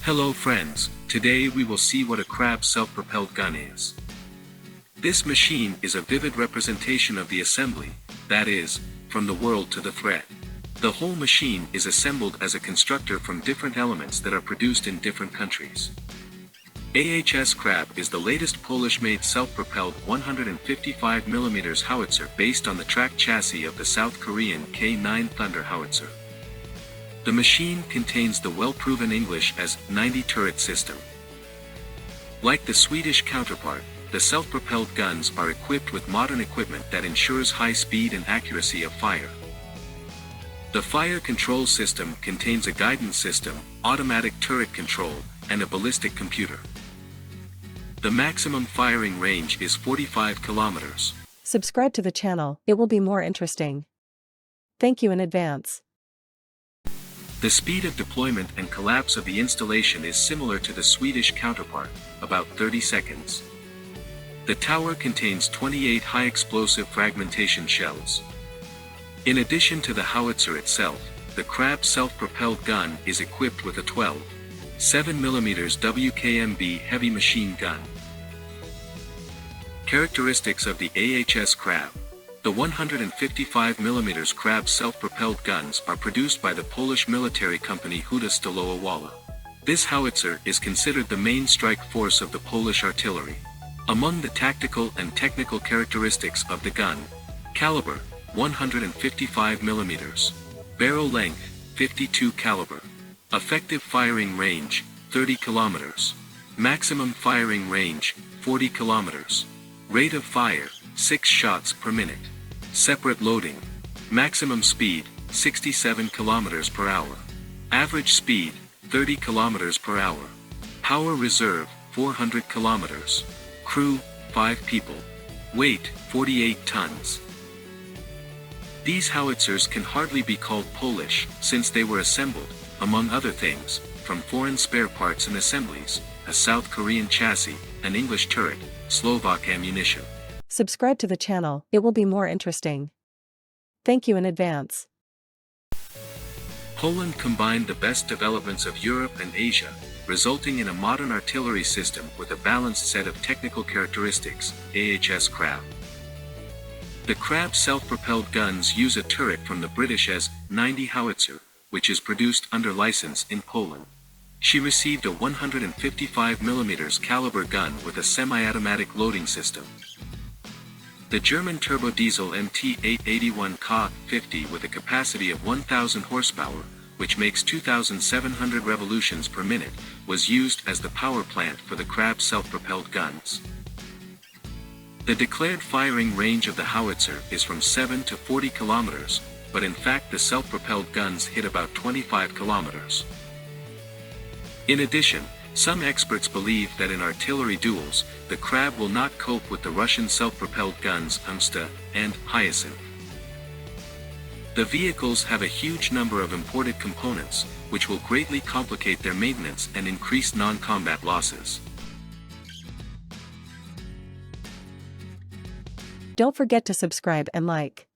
Hello friends, today we will see what a Krab self-propelled gun is. This machine is a vivid representation of the assembly, that is, from the world to the thread. The whole machine is assembled as a constructor from different elements that are produced in different countries. AHS Krab is the latest Polish-made self-propelled 155mm howitzer based on the track chassis of the South Korean K9 Thunder howitzer. The machine contains the well-proven English as 90 turret system. Like the Swedish counterpart, the self-propelled guns are equipped with modern equipment that ensures high speed and accuracy of fire. The fire control system contains a guidance system, automatic turret control, and a ballistic computer. The maximum firing range is 45 kilometers. Subscribe to the channel, it will be more interesting. Thank you in advance. The speed of deployment and collapse of the installation is similar to the Swedish counterpart, about 30 seconds. The tower contains 28 high-explosive fragmentation shells. In addition to the howitzer itself, the Krab self-propelled gun is equipped with a 12.7mm WKMB heavy machine gun. Characteristics of the AHS Krab. The 155mm Krab self-propelled guns are produced by the Polish military company Huta Stalowa Walla. This howitzer is considered the main strike force of the Polish artillery. Among the tactical and technical characteristics of the gun: caliber, 155mm. Barrel length, 52 caliber. Effective firing range, 30 kilometers. Maximum firing range, 40 kilometers. Rate of fire, 6 shots per minute. Separate loading. Maximum speed, 67 kilometers per hour. Average speed, 30 kilometers per hour. Power reserve, 400 kilometers. Crew, 5 people. Weight, 48 tons. These howitzers can hardly be called Polish, since they were assembled, among other things, from foreign spare parts and assemblies, a South Korean chassis, an English turret, Slovak ammunition. Subscribe to the channel, it will be more interesting. Thank you in advance. Poland combined the best developments of Europe and Asia, resulting in a modern artillery system with a balanced set of technical characteristics, AHS Krab. The Krab self-propelled guns use a turret from the British AS-90 howitzer, which is produced under license in Poland. She received a 155mm caliber gun with a semi-automatic loading system. The German turbo-diesel MT-881 Ka-50 with a capacity of 1,000 horsepower, which makes 2,700 revolutions per minute, was used as the power plant for the Krab self-propelled guns. The declared firing range of the howitzer is from 7 to 40 kilometers, but in fact the self-propelled guns hit about 25 kilometers. In addition, some experts believe that in artillery duels, the Krab will not cope with the Russian self-propelled guns Umsta and Hyacinth. The vehicles have a huge number of imported components, which will greatly complicate their maintenance and increase non-combat losses. Don't forget to subscribe and like.